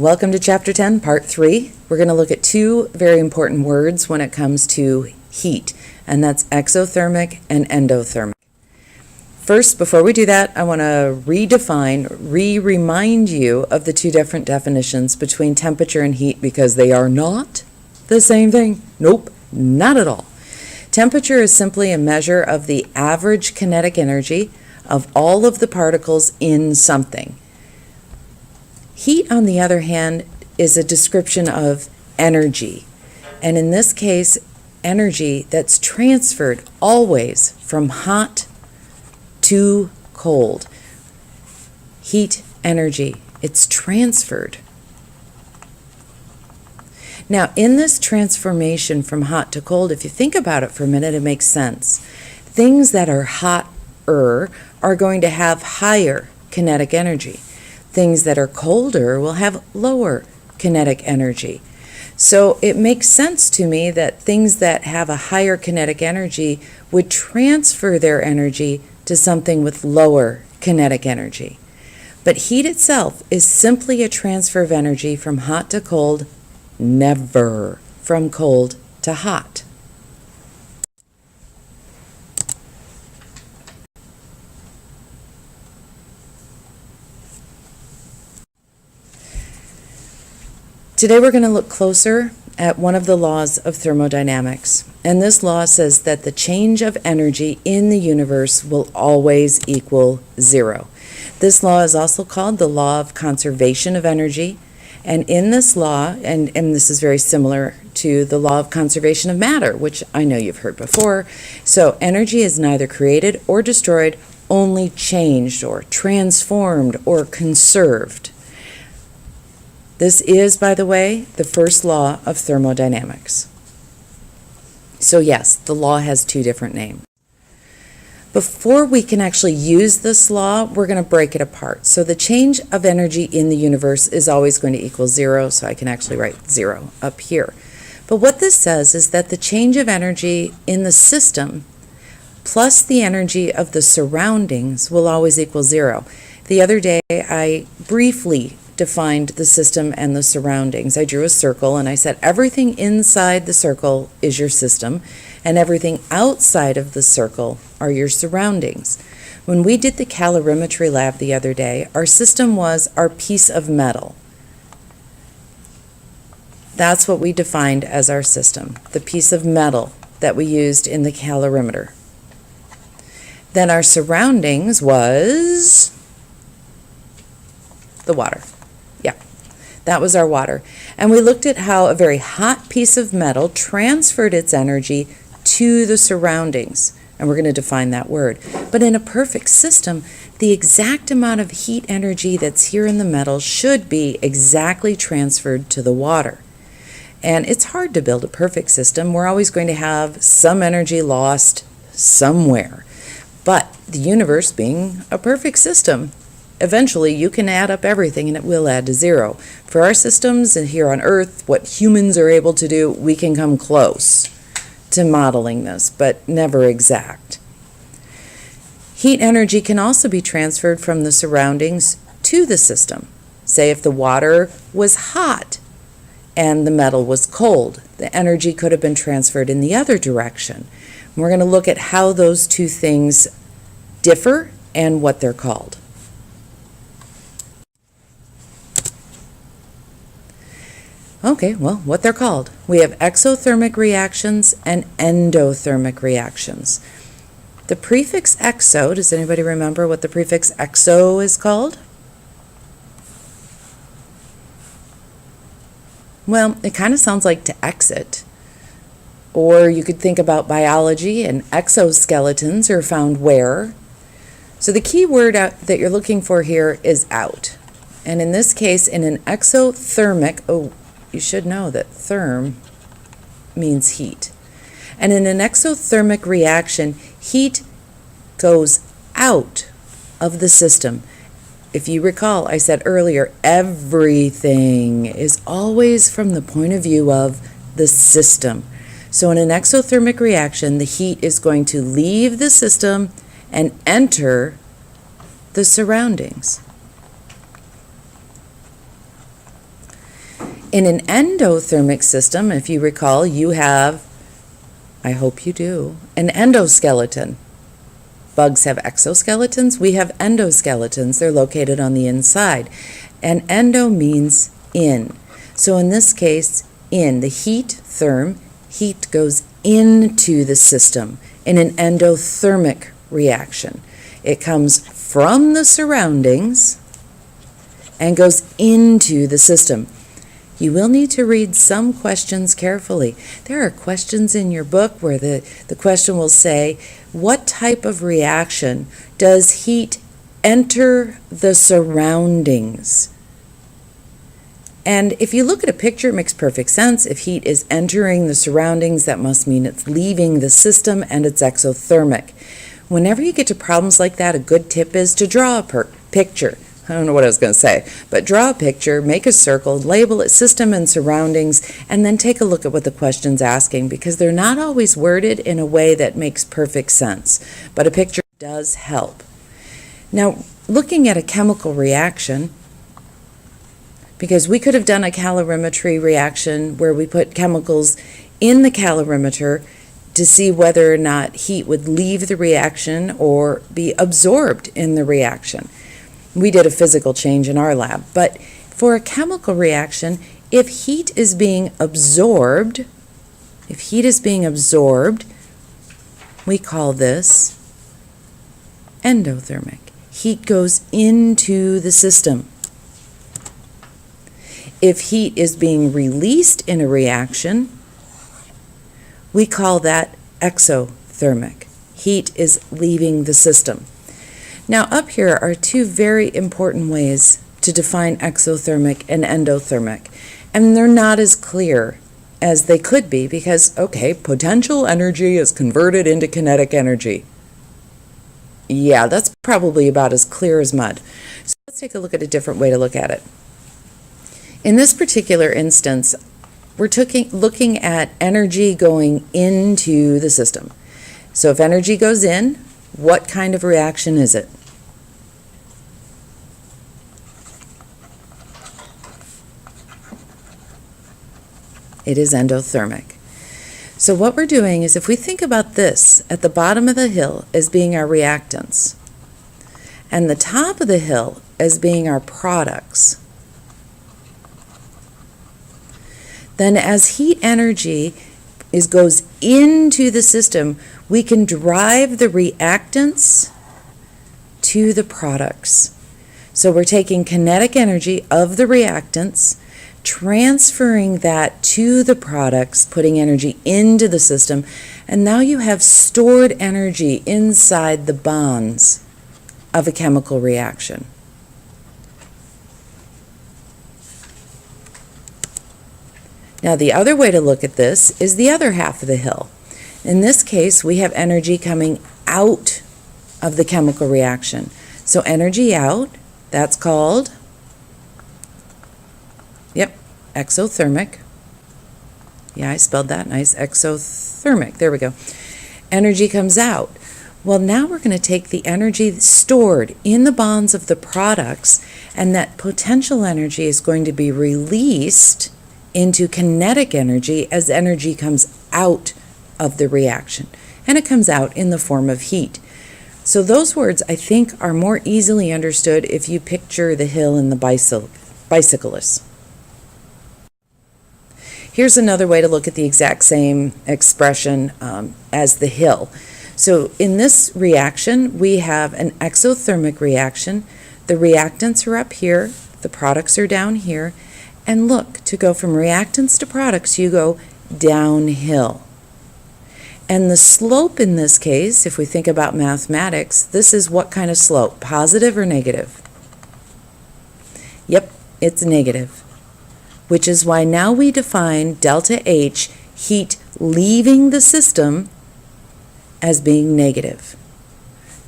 Welcome to Chapter 10, Part 3. We're going to look at two very important words when it comes to heat, and that's exothermic and endothermic. First, before we do that, I want to remind you of the two different definitions between temperature and heat because they are not the same thing. Nope, not at all. Temperature is simply a measure of the average kinetic energy of all of the particles in something. Heat, on the other hand, is a description of energy, and in this case, energy that's transferred always from hot to cold. Heat energy, it's transferred. Now, in this transformation from hot to cold, if you think about it for a minute, it makes sense. Things that are hotter are going to have higher kinetic energy. Things that are colder will have lower kinetic energy. So it makes sense to me that things that have a higher kinetic energy would transfer their energy to something with lower kinetic energy. But heat itself is simply a transfer of energy from hot to cold, never from cold to hot. Today we're going to look closer at one of the laws of thermodynamics, and this law says that the change of energy in the universe will always equal zero. This law is also called the law of conservation of energy, and in this law, and this is very similar to the law of conservation of matter, which I know you've heard before, so energy is neither created or destroyed, only changed or transformed or conserved. This is, by the way, the first law of thermodynamics. So yes, the law has two different names. Before we can actually use this law, we're going to break it apart. So the change of energy in the universe is always going to equal zero, so I can actually write zero up here. But what this says is that the change of energy in the system plus the energy of the surroundings will always equal zero. The other day, I briefly defined the system and the surroundings. I drew a circle and I said everything inside the circle is your system and everything outside of the circle are your surroundings. When we did the calorimetry lab the other day, our system was our piece of metal. That's what we defined as our system, the piece of metal that we used in the calorimeter. Then our surroundings was the water. That was our water. And we looked at how a very hot piece of metal transferred its energy to the surroundings. And we're going to define that word. But in a perfect system, the exact amount of heat energy that's here in the metal should be exactly transferred to the water. And it's hard to build a perfect system. We're always going to have some energy lost somewhere. But the universe being a perfect system, eventually you can add up everything and it will add to zero. For our systems and here on Earth, what humans are able to do, we can come close to modeling this, but never exact. Heat energy can also be transferred from the surroundings to the system. Say if the water was hot and the metal was cold, the energy could have been transferred in the other direction. And we're going to look at how those two things differ and what they're called. Okay, well, what they're called. We have exothermic reactions and endothermic reactions. The prefix exo, does anybody remember what the prefix exo is called? Well, it kind of sounds like to exit. Or you could think about biology, and exoskeletons are found where? So the key word that you're looking for here is out. And in this case, in an exothermic, you should know that therm means heat. And in an exothermic reaction, heat goes out of the system. If you recall, I said earlier, everything is always from the point of view of the system. So in an exothermic reaction, the heat is going to leave the system and enter the surroundings. In an endothermic system, if you recall, you have, I hope you do, an endoskeleton. Bugs have exoskeletons, we have endoskeletons. They're located on the inside. And endo means in. So in this case, in. The heat goes into the system in an endothermic reaction. It comes from the surroundings and goes into the system. You will need to read some questions carefully. There are questions in your book where the question will say, what type of reaction does heat enter the surroundings? And if you look at a picture, it makes perfect sense. If heat is entering the surroundings, that must mean it's leaving the system and it's exothermic. Whenever you get to problems like that, a good tip is to draw a picture. I don't know what I was going to say, but draw a picture, make a circle, label it system and surroundings, and then take a look at what the question's asking, because they're not always worded in a way that makes perfect sense, but a picture does help. Now, looking at a chemical reaction, because we could have done a calorimetry reaction where we put chemicals in the calorimeter to see whether or not heat would leave the reaction or be absorbed in the reaction. We did a physical change in our lab, but for a chemical reaction, if heat is being absorbed, we call this endothermic. Heat goes into the system. If heat is being released in a reaction, we call that exothermic. Heat is leaving the system. Now, up here are two very important ways to define exothermic and endothermic, and they're not as clear as they could be because, okay, potential energy is converted into kinetic energy. Yeah, that's probably about as clear as mud. So let's take a look at a different way to look at it. In this particular instance, we're looking at energy going into the system. So if energy goes in, what kind of reaction is it? It is endothermic. So what we're doing is if we think about this at the bottom of the hill as being our reactants and the top of the hill as being our products, then as heat energy goes into the system, we can drive the reactants to the products. So we're taking kinetic energy of the reactants, transferring that to the products, putting energy into the system, and now you have stored energy inside the bonds of a chemical reaction. Now the other way to look at this is the other half of the hill. In this case, we have energy coming out of the chemical reaction. So energy out, that's called exothermic. Yeah, I spelled that nice. Exothermic. There we go. Energy comes out. Well, now we're going to take the energy stored in the bonds of the products, and that potential energy is going to be released into kinetic energy as energy comes out of the reaction. And it comes out in the form of heat. So those words, I think, are more easily understood if you picture the hill and the bicyclist. Here's another way to look at the exact same expression as the hill. So in this reaction, we have an exothermic reaction. The reactants are up here, the products are down here, and look, to go from reactants to products, you go downhill. And the slope in this case, if we think about mathematics, this is what kind of slope, positive or negative? Yep, it's negative. Which is why now we define delta H, heat leaving the system, as being negative.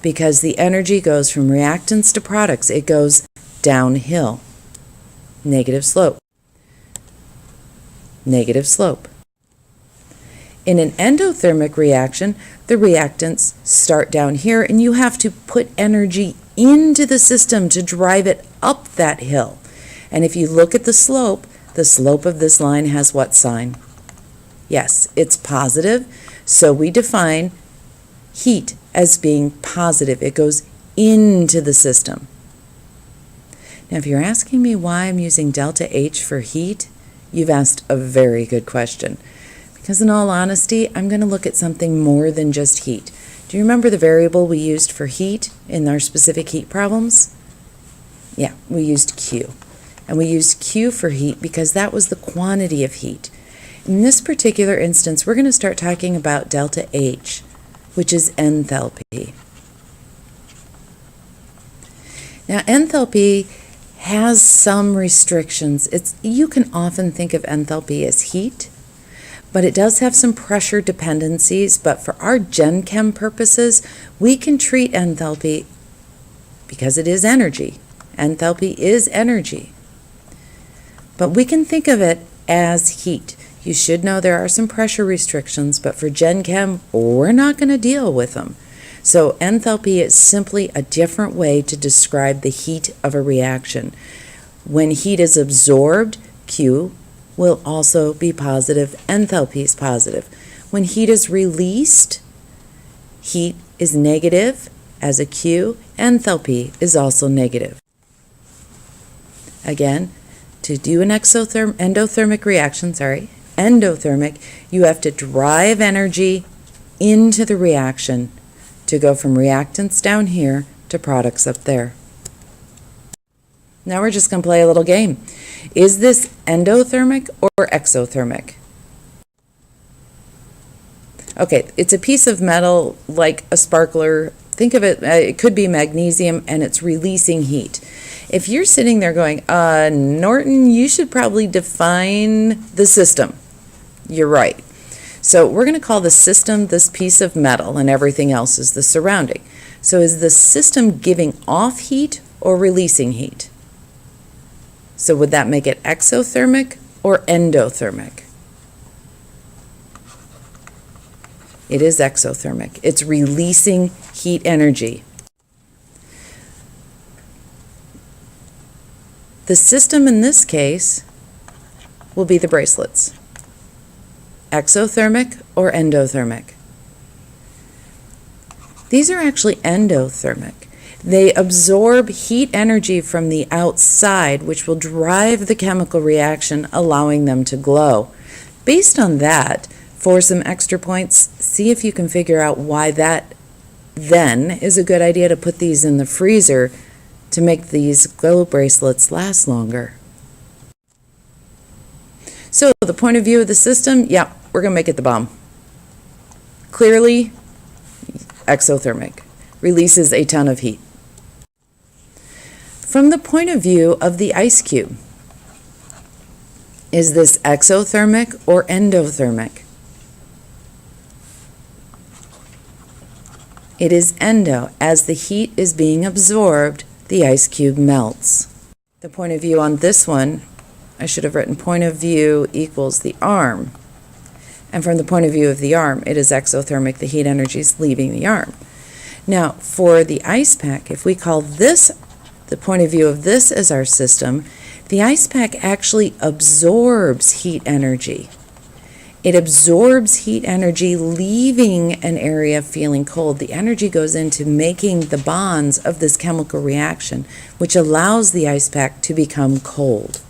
Because the energy goes from reactants to products, it goes downhill. Negative slope. Negative slope. In an endothermic reaction, the reactants start down here, and you have to put energy into the system to drive it up that hill. And if you look at the slope, The slope of this line has what sign? Yes, it's positive, so we define heat as being positive. It goes into the system. Now, if you're asking me why I'm using delta H for heat, you've asked a very good question. Because in all honesty, I'm going to look at something more than just heat. Do you remember the variable we used for heat in our specific heat problems? Yeah, we used Q. And we used Q for heat because that was the quantity of heat. In this particular instance, we're going to start talking about delta H, which is enthalpy. Now, enthalpy has some restrictions. You can often think of enthalpy as heat, but it does have some pressure dependencies. But for our Gen Chem purposes, we can treat enthalpy because it is energy. Enthalpy is energy. But we can think of it as heat. You should know there are some pressure restrictions, but for Gen Chem, we're not going to deal with them. So enthalpy is simply a different way to describe the heat of a reaction. When heat is absorbed, Q will also be positive, enthalpy is positive. When heat is released, heat is negative as a Q, enthalpy is also negative. Again, to do an endothermic reaction, endothermic, you have to drive energy into the reaction to go from reactants down here to products up there. Now we're just going to play a little game. Is this endothermic or exothermic? Okay, it's a piece of metal like a sparkler. Think of it, it could be magnesium, and it's releasing heat. If you're sitting there going, Norton, you should probably define the system. You're right. So we're going to call the system this piece of metal, and everything else is the surrounding. So is the system giving off heat or releasing heat? So would that make it exothermic or endothermic? It is exothermic. It's releasing heat energy. The system in this case will be the bracelets. Exothermic or endothermic? These are actually endothermic. They absorb heat energy from the outside, which will drive the chemical reaction, allowing them to glow. Based on that, for some extra points, see if you can figure out why that then is a good idea to put these in the freezer to make these glow bracelets last longer. So the point of view of the system, yeah, we're going to make it the bomb. Clearly, exothermic, releases a ton of heat. From the point of view of the ice cube, is this exothermic or endothermic? It is endo. As the heat is being absorbed, the ice cube melts. The point of view on this one, I should have written point of view equals the arm. And from the point of view of the arm, it is exothermic. The heat energy is leaving the arm. Now, for the ice pack, if we call this the point of view of this as our system, the ice pack actually absorbs heat energy. It absorbs heat energy, leaving an area feeling cold. The energy goes into making the bonds of this chemical reaction, which allows the ice pack to become cold.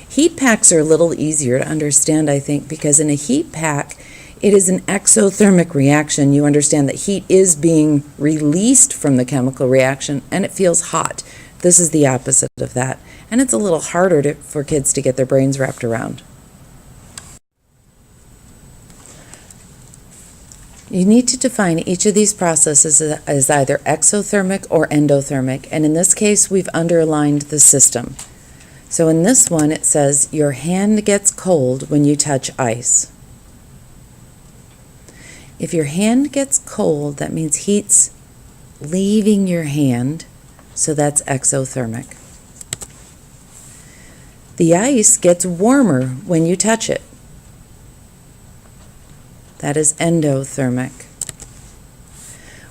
Heat packs are a little easier to understand, I think, because in a heat pack, it is an exothermic reaction. You understand that heat is being released from the chemical reaction, and it feels hot. This is the opposite of that, and it's a little harder for kids to get their brains wrapped around. You need to define each of these processes as either exothermic or endothermic, and in this case, we've underlined the system. So in this one, it says your hand gets cold when you touch ice. If your hand gets cold, that means heat's leaving your hand, so that's exothermic. The ice gets warmer when you touch it. That is endothermic.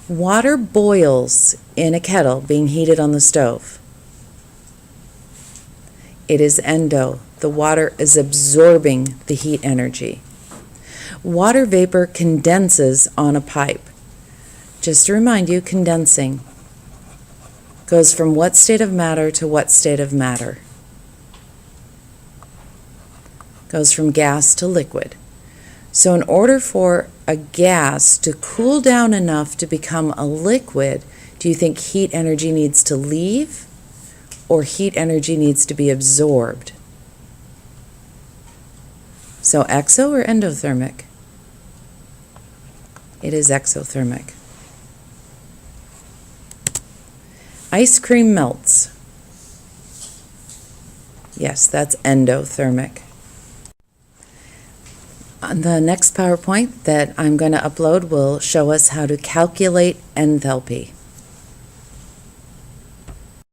Water boils in a kettle being heated on the stove. It is endo. The water is absorbing the heat energy. Water vapor condenses on a pipe. Just to remind you, condensing goes from what state of matter to what state of matter? Goes from gas to liquid. So in order for a gas to cool down enough to become a liquid, do you think heat energy needs to leave or heat energy needs to be absorbed? So exo or endothermic? It is exothermic. Ice cream melts. Yes, that's endothermic. The next PowerPoint that I'm going to upload will show us how to calculate enthalpy.